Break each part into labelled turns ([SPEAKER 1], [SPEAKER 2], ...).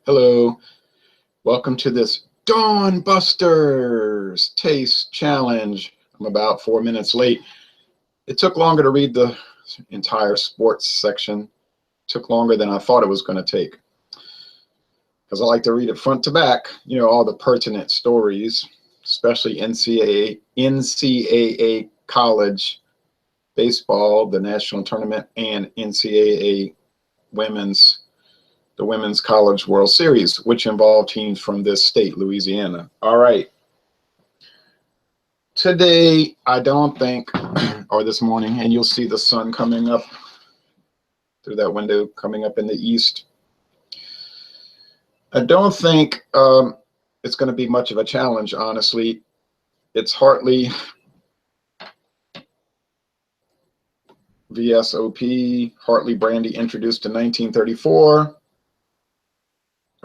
[SPEAKER 1] Hello, welcome to this Dawn Busters Taste Challenge. I'm about 4 minutes late. It took longer to read the entire sports section. It took longer than I thought it was going to take because I like to read it front to back, all the pertinent stories, especially NCAA college baseball, the national tournament, and NCAA the Women's College World Series, which involved teams from this state, Louisiana. All right. Today, I don't think, or this morning, and you'll see the sun coming up through that window, coming up in the east. I don't think it's going to be much of a challenge, honestly. It's Hartley VSOP, Hartley Brandi, introduced in 1934.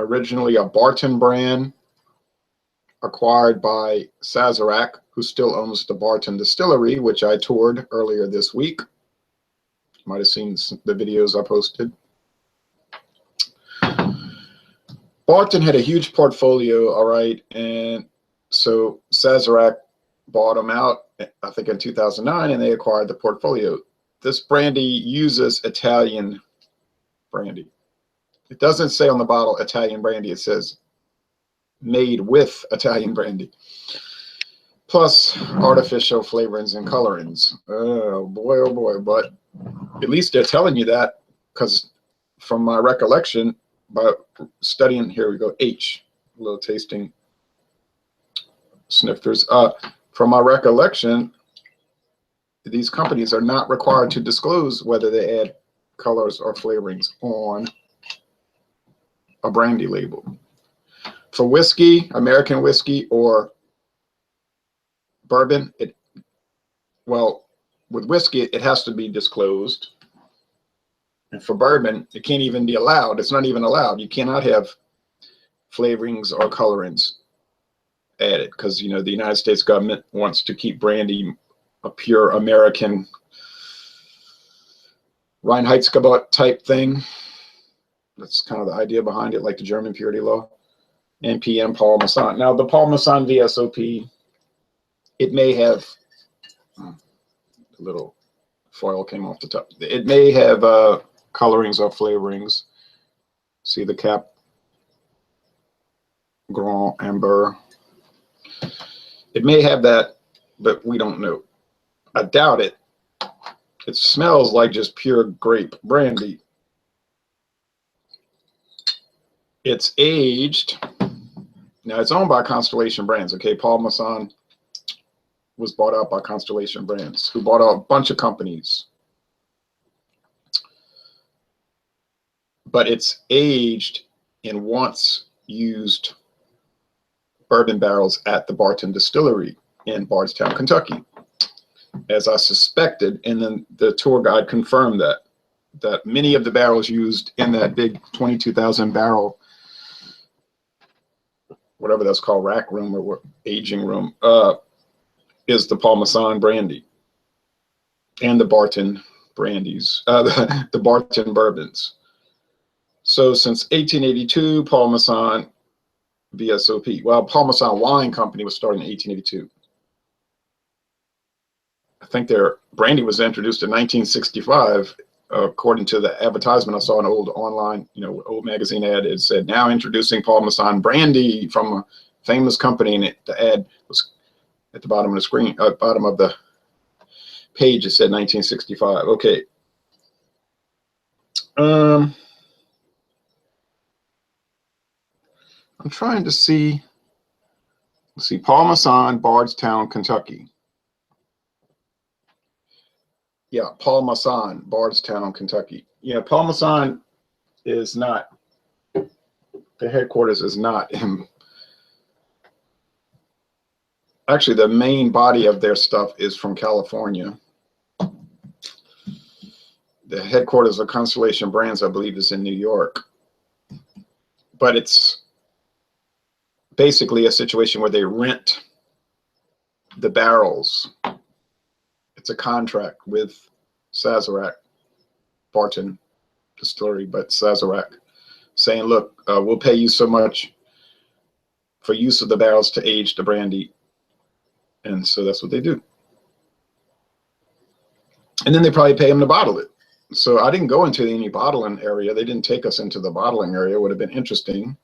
[SPEAKER 1] Originally a Barton brand, acquired by Sazerac, who still owns the Barton Distillery, which I toured earlier this week. You might have seen the videos I posted. Barton had a huge portfolio, all right, and so Sazerac bought them out, I think in 2009, and they acquired the portfolio. This brandy uses Italian brandy. It doesn't say on the bottle Italian brandy. It says made with Italian brandy, plus artificial flavorings and colorings. Oh boy. But at least they're telling you that, because from my recollection, by studying, here we go, H, a little tasting snifters. From my recollection, these companies are not required to disclose whether they add colors or flavorings on a brandy label. For whiskey, American whiskey or bourbon, with whiskey, it has to be disclosed. And for bourbon, it can't even be allowed. It's not even allowed. You cannot have flavorings or colorings added because, the United States government wants to keep brandy a pure American Reinheitsgebot type thing. That's kind of the idea behind it, like the German purity law. And PM Paul Masson. Now, the Paul Masson VSOP, it may have, the little foil came off the top. It may have colorings or flavorings. See the cap, Grand Amber. It may have that, but we don't know. I doubt it. It smells like just pure grape brandy. It's aged. Now, it's owned by Constellation Brands. Okay, Paul Masson was bought out by Constellation Brands, who bought out a bunch of companies. But it's aged in once used bourbon barrels at the Barton Distillery in Bardstown, Kentucky, as I suspected. And then the tour guide confirmed that many of the barrels used in that big 22,000 barrel, whatever that's called, rack room or aging room, is the Paul Masson brandy and the Barton brandies, the Barton bourbons. So since 1882, Paul Masson VSOP. Well, Paul Masson Wine Company was started in 1882. I think their brandy was introduced in 1965. According to the advertisement I saw in an old online, old magazine ad, it said, now introducing Paul Masson brandy from a famous company, and the ad was at the bottom of the screen, bottom of the page. It said 1965. Okay. I'm trying to see. Let's see, Paul Masson, Bardstown, Kentucky. Yeah, Paul Masson, Bardstown, Kentucky. Yeah, Paul Masson is not, the headquarters is not him. Actually, the main body of their stuff is from California. The headquarters of Constellation Brands, I believe, is in New York. But it's basically a situation where they rent the barrels. It's a contract with Sazerac, Barton Distillery, but Sazerac. saying, look, we'll pay you so much for use of the barrels to age the brandy. And so that's what they do. And then they probably pay them to bottle it. So I didn't go into any bottling area. They didn't take us into the bottling area. It would have been interesting.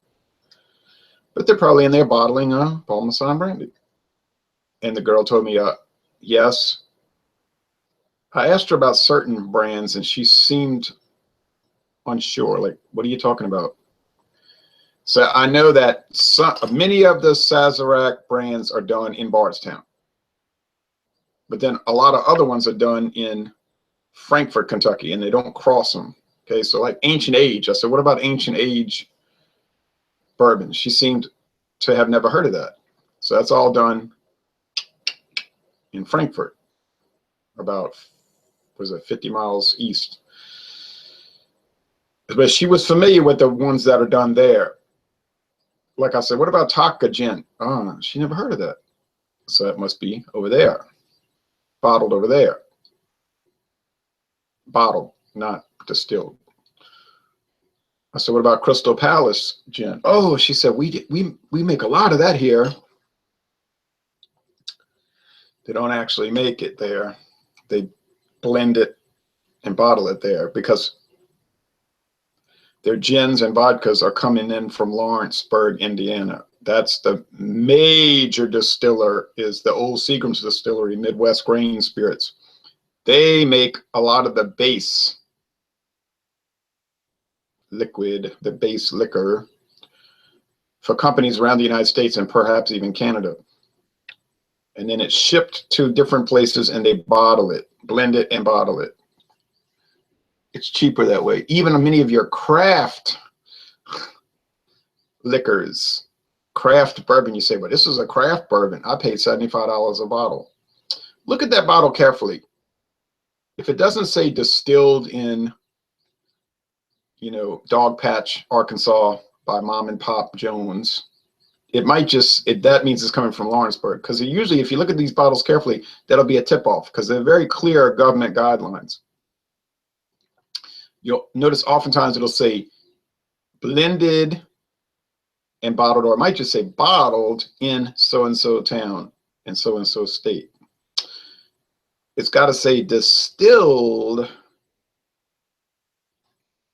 [SPEAKER 1] But they're probably in there bottling Paul Masson brandy. And the girl told me, yes. I asked her about certain brands, and she seemed unsure. Like, what are you talking about? So I know that many of the Sazerac brands are done in Bardstown. But then a lot of other ones are done in Frankfort, Kentucky, and they don't cross them. Okay, so like Ancient Age. I said, what about Ancient Age bourbon? She seemed to have never heard of that. So that's all done in Frankfort, about, was it 50 miles east. But she was familiar with the ones that are done there. Like I said, what about Taka Gin? Oh, she never heard of that. So that must be over there, bottled over there. Bottled, not distilled. I said, what about Crystal Palace Gin? Oh, she said, we make a lot of that here. They don't actually make it there. They blend it and bottle it there because their gins and vodkas are coming in from Lawrenceburg, Indiana. That's the major distiller, is the old Seagram's Distillery, Midwest Grain Spirits. They make a lot of the base liquid, the base liquor, for companies around the United States and perhaps even Canada. And then it's shipped to different places and they bottle it, blend it and bottle it. It's cheaper that way. Even many of your craft liquors, craft bourbon, you say, well, this is a craft bourbon. I paid $75 a bottle. Look at that bottle carefully. If it doesn't say distilled in, you know, Dog Patch, Arkansas by Mom and Pop Jones, it might just, that means it's coming from Lawrenceburg. Because usually if you look at these bottles carefully, that'll be a tip-off because they're very clear government guidelines. You'll notice oftentimes it'll say blended and bottled, or it might just say bottled in so-and-so town and so-and-so state. It's got to say distilled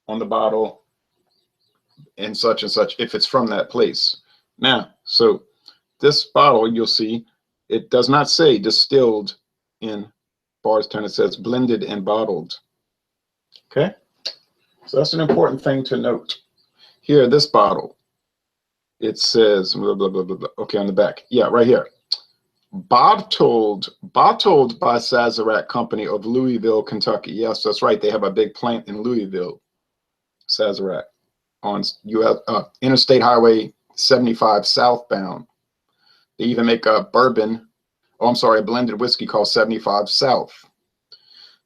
[SPEAKER 1] on the bottle and such if it's from that place. Now, so this bottle, you'll see, it does not say distilled in Bardstown. It says blended and bottled. Okay? So that's an important thing to note. Here, this bottle, it says, blah, blah, blah, blah, blah. Okay, on the back. Yeah, right here. Bottled by Sazerac Company of Louisville, Kentucky. Yes, that's right. They have a big plant in Louisville, Sazerac, on Interstate Highway 75 southbound. They even make a bourbon, a blended whiskey called 75 South.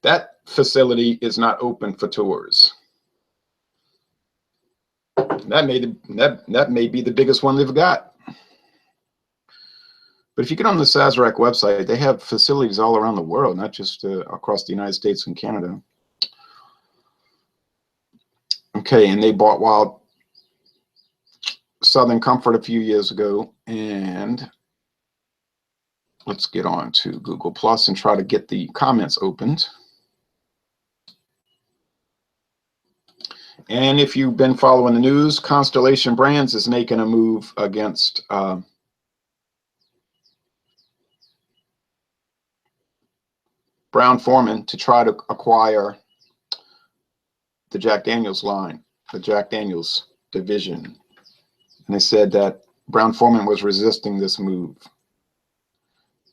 [SPEAKER 1] That facility is not open for tours. That may be the biggest one they've got. But if you get on the Sazerac website, they have facilities all around the world, not just across the United States and Canada. Okay, and they bought Wild Southern Comfort a few years ago, and let's get on to Google Plus and try to get the comments opened. And if you've been following the news, Constellation Brands is making a move against Brown-Forman to try to acquire the Jack Daniels line, the Jack Daniels division. And they said that Brown-Forman was resisting this move.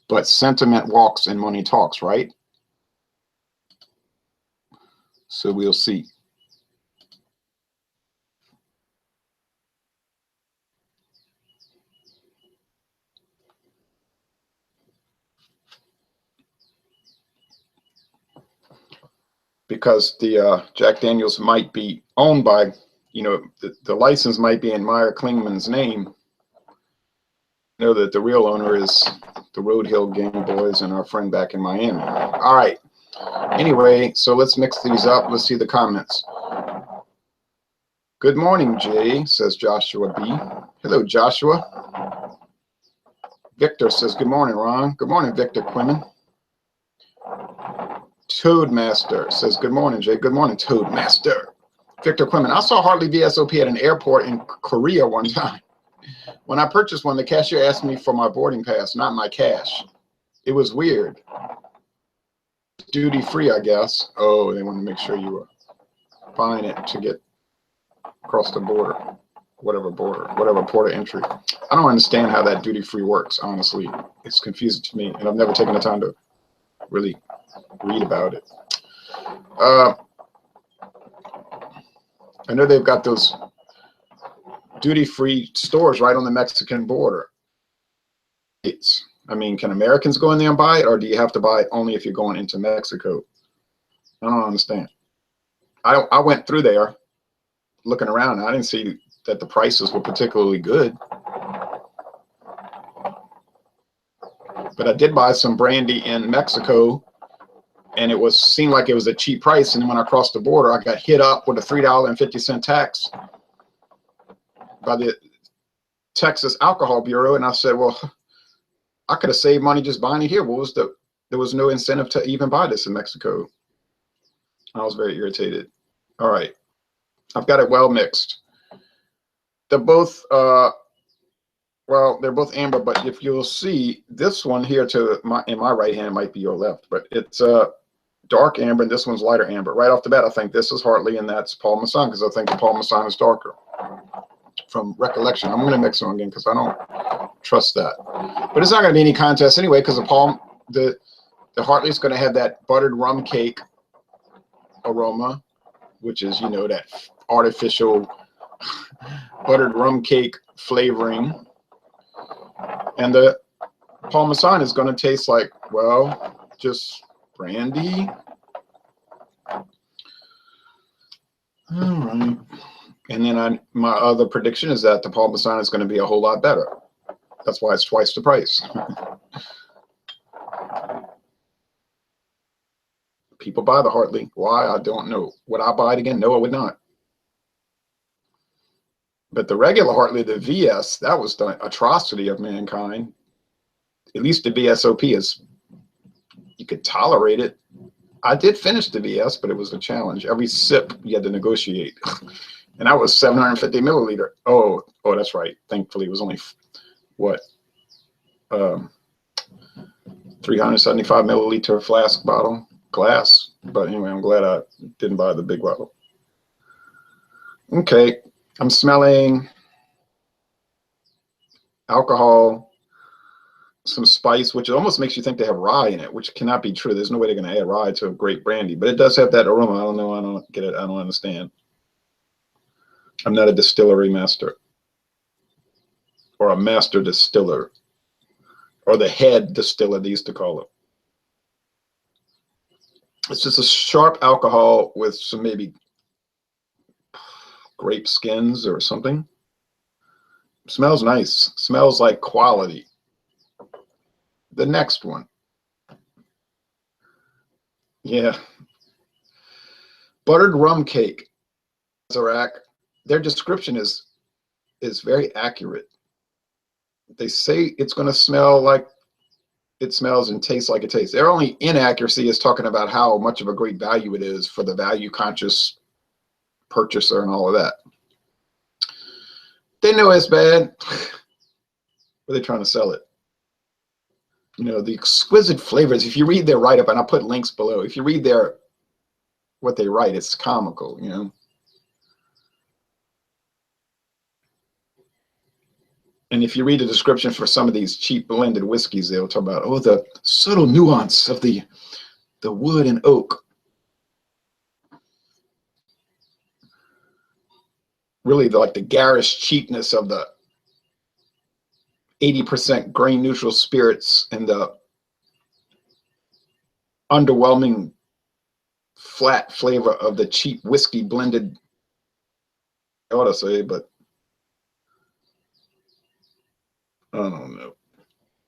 [SPEAKER 1] But sentiment walks and money talks, right? So we'll see. Because the Jack Daniels might be owned by, you know, the license might be in Meyer Klingman's name. You know that the real owner is the Road Hill Gang Boys and our friend back in Miami. All right. Anyway, so let's mix these up. Let's see the comments. Good morning, Jay, says Joshua B. Hello, Joshua. Victor says, good morning, Ron. Good morning, Victor Quimmen. Toadmaster says, good morning, Jay. Good morning, Toadmaster. Victor Quimmen. I saw Hartley VSOP at an airport in Korea one time. When I purchased one, the cashier asked me for my boarding pass, not my cash. It was weird. Duty free, I guess. Oh, they want to make sure you were buying it to get across the border, whatever port of entry. I don't understand how that duty free works, honestly. It's confusing to me, and I've never taken the time to really read about it. I know they've got those duty free stores right on the Mexican border. I mean, can Americans go in there and buy it, or do you have to buy it only if you're going into Mexico? I don't understand. I went through there looking around, and I didn't see that the prices were particularly good. But I did buy some brandy in Mexico, and it seemed like it was a cheap price. And then when I crossed the border, I got hit up with a $3.50 tax by the Texas Alcohol Bureau, and I said, well, I could have saved money just buying it here. There was no incentive to even buy this in Mexico. I was very irritated. All right, I've got it well mixed. They're both well, they're both amber, but if you'll see, this one here in my right hand might be your left, but it's dark amber, and this one's lighter amber. Right off the bat, I think this is Hartley and that's Paul Masson, because I think the Paul Masson is darker from recollection. I'm going to mix them again because I don't trust that. But it's not going to be any contest anyway, because the Hartley's going to have that buttered rum cake aroma, which is, you know, that artificial buttered rum cake flavoring. And the Paul Masson is going to taste like, well, just brandy. All right. And then my other prediction is that the Paul Masson is going to be a whole lot better. That's why it's twice the price. People buy the Hartley. Why? I don't know. Would I buy it again? No, I would not. But the regular Hartley, the VS, that was the atrocity of mankind. At least the VSOP is, you could tolerate it. I did finish the VS, but it was a challenge. Every sip you had to negotiate. And that was 750 milliliter. Oh, that's right. Thankfully, it was only, what, 375 milliliter flask bottle, glass. But anyway, I'm glad I didn't buy the big bottle. Okay. I'm smelling alcohol, some spice, which almost makes you think they have rye in it, which cannot be true. There's no way they're going to add rye to a great brandy, but it does have that aroma. I don't know. I don't get it. I don't understand. I'm not a distillery master or a master distiller or the head distiller, they used to call it. It's just a sharp alcohol with some maybe grape skins or something. Smells nice. Smells like quality. The next one. Yeah. Buttered rum cake. Sazerac. Their description is very accurate. They say it's going to smell like it smells and tastes like it tastes. Their only inaccuracy is talking about how much of a great value it is for the value conscious purchaser and all of that. They know it's bad, but they're trying to sell it. You know, the exquisite flavors. If you read their write-up, and I'll put links below, if you read what they write, it's comical, you know. And if you read the description for some of these cheap blended whiskeys, they'll talk about, oh, the subtle nuance of the wood and oak. Really, like the garish cheapness of the 80% grain neutral spirits and the underwhelming flat flavor of the cheap whiskey blended, I ought to say, but I don't know.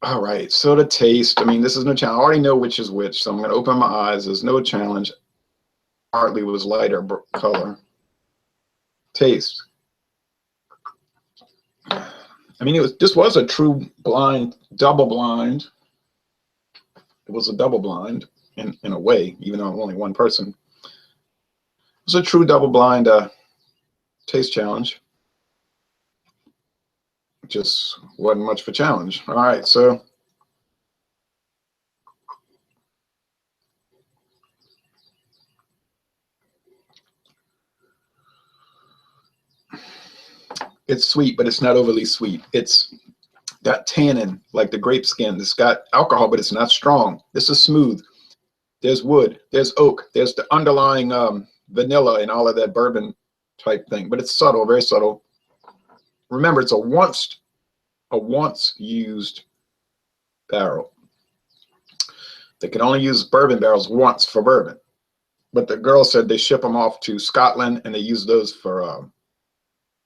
[SPEAKER 1] All right, so the taste, I mean, this is no challenge. I already know which is which, so I'm going to open my eyes. There's no challenge. Hartley was lighter color. Taste. I mean, this was a true blind, double blind. It was a double blind in a way, even though I'm only one person. It was a true double blind taste challenge. Just wasn't much of a challenge. All right, so it's sweet, but it's not overly sweet. It's got tannin, like the grape skin. It's got alcohol, but it's not strong. This is smooth. There's wood, there's oak, there's the underlying vanilla and all of that bourbon type thing, but it's subtle, very subtle. Remember, it's a once used barrel. They can only use bourbon barrels once for bourbon, but the girl said they ship them off to Scotland and they use those for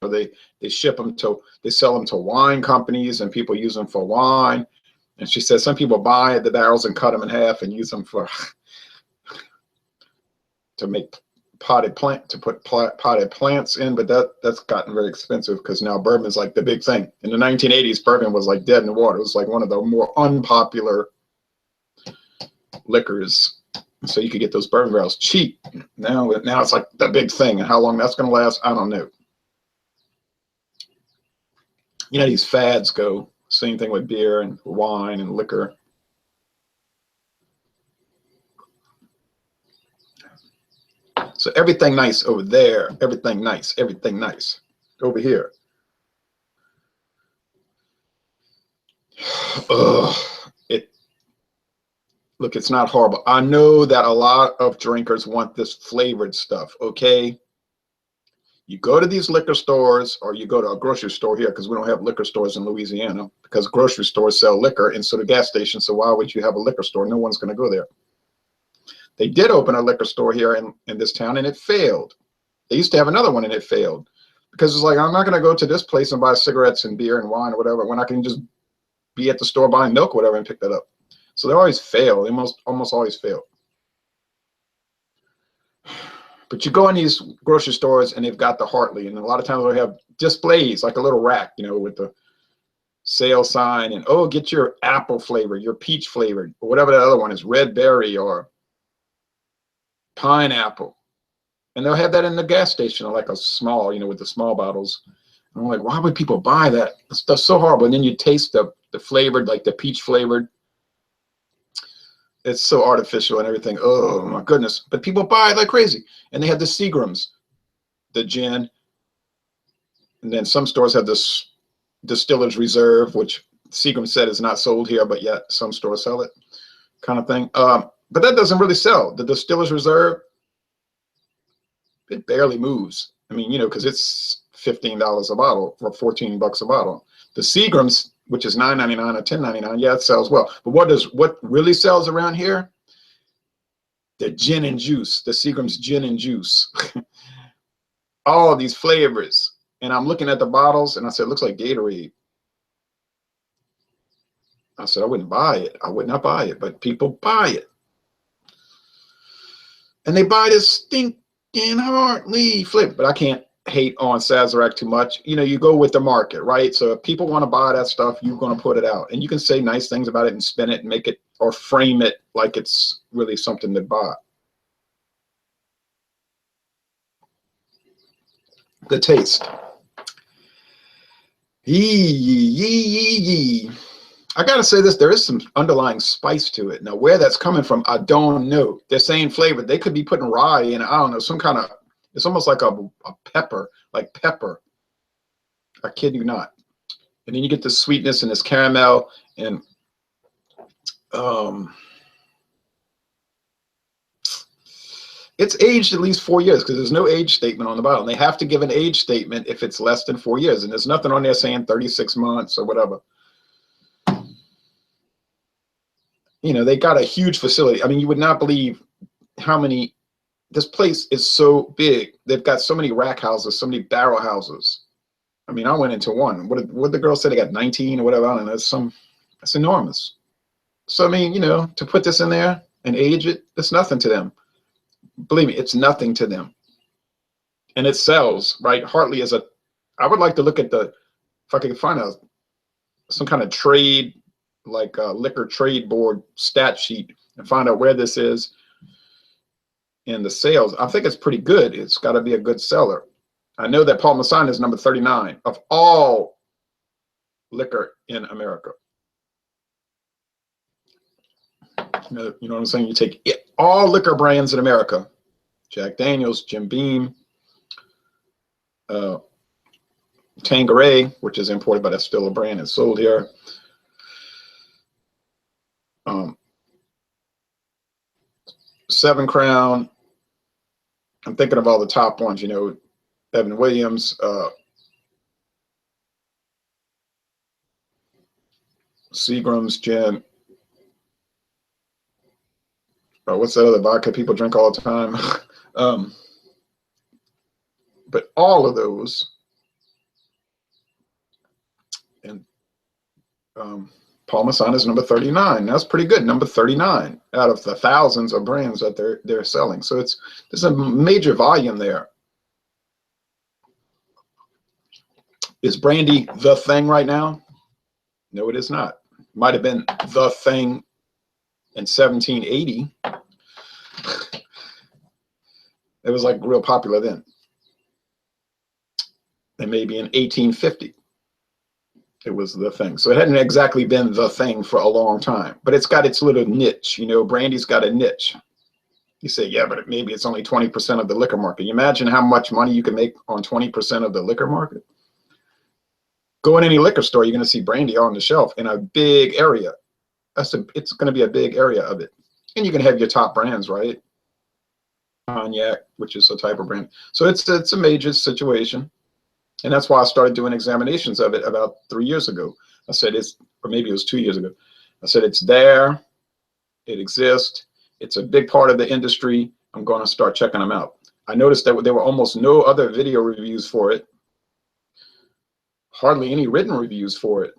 [SPEAKER 1] they ship them to, they sell them to wine companies and people use them for wine. And she said some people buy the barrels and cut them in half and use them for to make potted plants in, but that's gotten very expensive because now bourbon's like the big thing. In the 1980s, bourbon was like dead in the water. It was like one of the more unpopular liquors. So you could get those bourbon barrels cheap. Now it's like the big thing, and how long that's going to last, I don't know. You know, these fads go. Same thing with beer and wine and liquor. So everything nice over there, everything nice over here. Look, it's not horrible. I know that a lot of drinkers want this flavored stuff, okay? You go to these liquor stores or you go to a grocery store here, because we don't have liquor stores in Louisiana because grocery stores sell liquor and so do gas stations. So why would you have a liquor store? No one's going to go there. They did open a liquor store here in this town and it failed. They used to have another one and it failed because it's like, I'm not going to go to this place and buy cigarettes and beer and wine or whatever when I can just be at the store buying milk or whatever and pick that up. So they always fail. They almost always fail. But you go in these grocery stores and they've got the Hartley, and a lot of times they have displays like a little rack, you know, with the sale sign and, oh, get your apple flavored, your peach flavored, or whatever the other one is, red berry or pineapple. And they'll have that in the gas station, like a small, you know, with the small bottles. And I'm like, why would people buy that? That stuff's so horrible. And then you taste the flavored, like the peach flavored. It's so artificial and everything. Oh my goodness. But people buy it like crazy. And they have the Seagrams, the gin. And then some stores have this Distiller's Reserve, which Seagram said is not sold here, but yet some stores sell it, kind of thing. But that doesn't really sell. The Distiller's Reserve, it barely moves. I mean, you know, because it's $15 a bottle or $14 a bottle. The Seagrams, which is $9.99 or $10.99, yeah, it sells well. But what really sells around here? The gin and juice, the Seagram's gin and juice. All of these flavors. And I'm looking at the bottles and I said, it looks like Gatorade. I said, I wouldn't buy it. I would not buy it, but people buy it. And they buy this stinking Hartley flavor. But I can't hate on Sazerac too much. You know, you go with the market, right? So if people want to buy that stuff, you're going to put it out. And you can say nice things about it and spin it and make it or frame it like it's really something to buy. The taste. I gotta say this, there is some underlying spice to it. Now, where that's coming from, I don't know. They're saying flavor. They could be putting rye in, I don't know, some kind of, it's almost like a pepper, like pepper. I kid you not. And then you get this sweetness and this caramel and it's aged at least 4 years because there's no age statement on the bottle. And they have to give an age statement if it's less than 4 years. And there's nothing on there saying 36 months or whatever. You know, they got a huge facility. I mean, you would not believe how many, this place is so big. They've got so many rack houses, so many barrel houses. I mean, I went into one. What did the girl say? They got 19 or whatever. I don't know. It's enormous. So, I mean, you know, to put this in there and age it, it's nothing to them. Believe me, it's nothing to them. and it sells, right? Hartley is I would like to look at if I could find some kind of trade, like a liquor trade board stat sheet, and find out where this is in the sales. I think it's pretty good. It's got to be a good seller. I know that Paul Masson is number 39 of all liquor in America. You know what I'm saying? You take all liquor brands in America, Jack Daniels, Jim Beam, Tanqueray, which is imported, but that's still a brand that's sold here. Seven Crown. I'm thinking of all the top ones, you know, Evan Williams, Seagram's gin. What's that other vodka people drink all the time? But all of those, and Paul Masson is number 39. That's pretty good. Number 39 out of the thousands of brands that they're selling. So there's a major volume there. Is brandy the thing right now? No, it is not. Might have been the thing in 1780. It was like real popular then. And maybe in 1850, it was the thing. So it hadn't exactly been the thing for a long time, but it's got its little niche. You know, brandy's got a niche. You say, yeah, but maybe it's only 20% of the liquor market. You imagine how much money you can make on 20% of the liquor market? Go in any liquor store, you're going to see brandy on the shelf in a big area. It's going to be a big area of it. And you can have your top brands, right? Cognac, which is a type of brand. So it's a major situation. And that's why I started doing examinations of it about 3 years ago. I said or maybe it was 2 years ago. I said, it's there, it exists, it's a big part of the industry. I'm going to start checking them out. I noticed that there were almost no other video reviews for it, hardly any written reviews for it.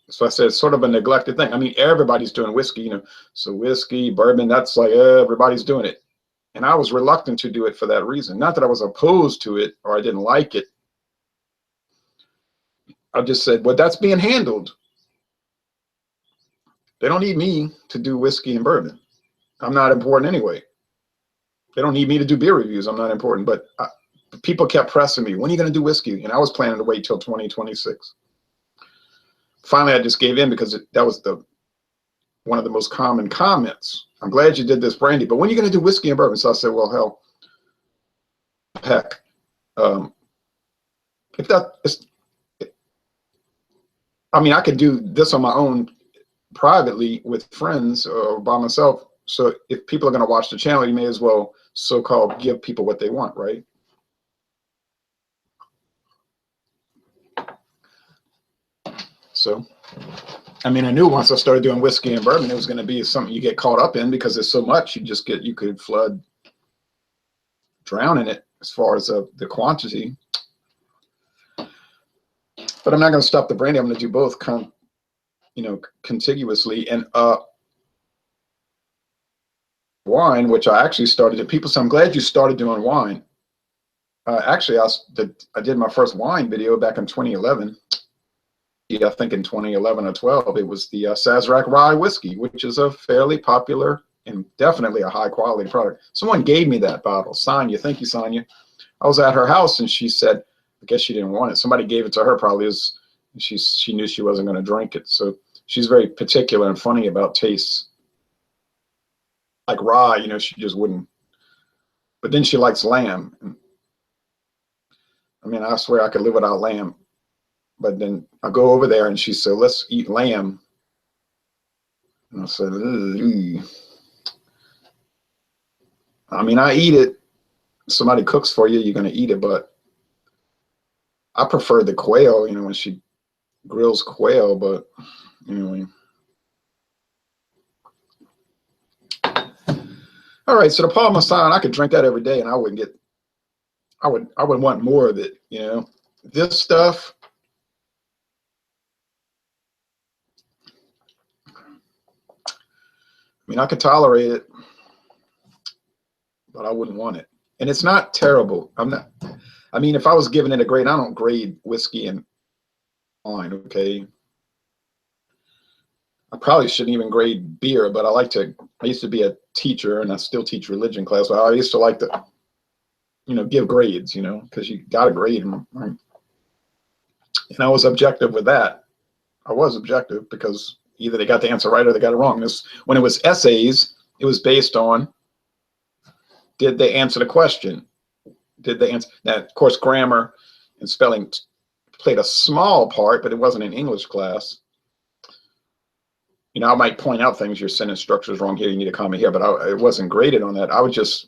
[SPEAKER 1] So I said, it's sort of a neglected thing. I mean, everybody's doing whiskey, you know, so whiskey, bourbon, that's like everybody's doing it. And I was reluctant to do it for that reason. Not that I was opposed to it or I didn't like it. I just said, well, that's being handled. They don't need me to do whiskey and bourbon. I'm not important anyway. They don't need me to do beer reviews. I'm not important. But people kept pressing me, when are you going to do whiskey? And I was planning to wait till 2026. Finally, I just gave in because that was one of the most common comments. I'm glad you did this, brandy, but when are you going to do whiskey and bourbon? So I said, well, heck, if that is, I mean, I could do this on my own privately with friends or by myself. So if people are going to watch the channel, you may as well so-called give people what they want, right? So, I mean, I knew once I started doing whiskey and bourbon, it was going to be something you get caught up in because there's so much. You could drown in it as far as the quantity. But I'm not going to stop the brandy. I'm going to do both, contiguously. And wine, which I actually started. People say, I'm glad you started doing wine. Actually, I did my first wine video back in 2011. Yeah, I think in 2011 or 12, it was the Sazerac Rye Whiskey, which is a fairly popular and definitely a high quality product. Someone gave me that bottle, Sonia. Thank you, Sonia. I was at her house and she said, I guess she didn't want it. Somebody gave it to her probably as she knew she wasn't going to drink it. So she's very particular and funny about tastes. Like rye, she just wouldn't. But then she likes lamb. I mean, I swear I could live without lamb. But then I go over there and she said, let's eat lamb. And I said, ugh. I mean, I eat it. Somebody cooks for you, you're going to eat it. But I prefer the quail, when she grills quail. But anyway. All right, so the Paul Masson, I could drink that every day and I would want more of it, This stuff, I mean, I could tolerate it, but I wouldn't want it. And it's not terrible. I mean, if I was giving it a grade, I don't grade whiskey and wine, okay? I probably shouldn't even grade beer, but I used to be a teacher, and I still teach religion class, but I used to like to, give grades, because you got to grade them. Right? And I was objective with that. I was objective because either they got the answer right or they got it wrong. When it was essays, it was based on, did they answer the question? Did they answer? Now, of course, grammar and spelling played a small part, but it wasn't an English class. I might point out things, your sentence structure is wrong here, you need a comma here, but it wasn't graded on that. I would just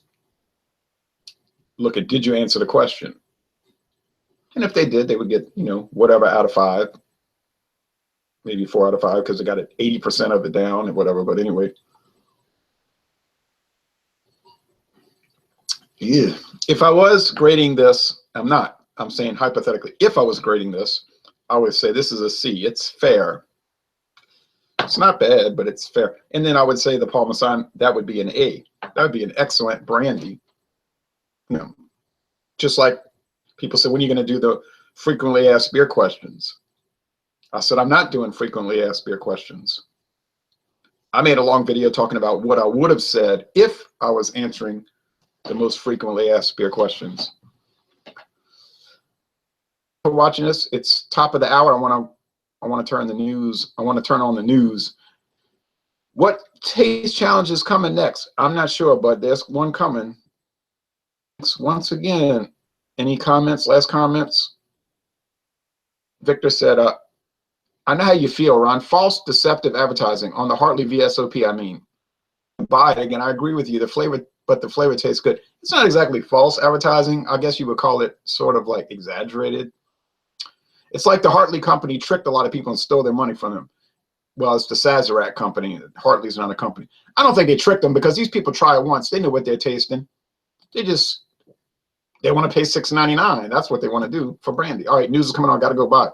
[SPEAKER 1] look at, did you answer the question? And if they did, they would get, whatever out of 5, maybe 4 out of 5, because they got it 80% of it down and whatever. But anyway, yeah. If I was grading this, I'm not. I'm saying hypothetically, if I was grading this, I would say this is a C. It's fair. It's not bad, but it's fair. And then I would say the Paul Masson, that would be an A. That would be an excellent brandy. Just like people say, when are you going to do the frequently asked beer questions? I said, I'm not doing frequently asked beer questions. I made a long video talking about what I would have said if I was answering the most frequently asked beer questions. For watching this, it's top of the hour. I want to turn the news. I want to turn on the news. What taste challenge is coming next? I'm not sure, but there's one coming. Once again, any comments, last comments? Victor said, I know how you feel, Ron. False deceptive advertising on the Hartley VSOP, I mean. Buy it again. I agree with you. The flavor tastes good. It's not exactly false advertising. I guess you would call it sort of like exaggerated. It's like the Hartley company tricked a lot of people and stole their money from them. Well, it's the Sazerac company. Hartley's not a company. I don't think they tricked them because these people try it once. They know what they're tasting. They want to pay $6.99. That's what they want to do for brandy. All right, news is coming on. Got to go. Bye.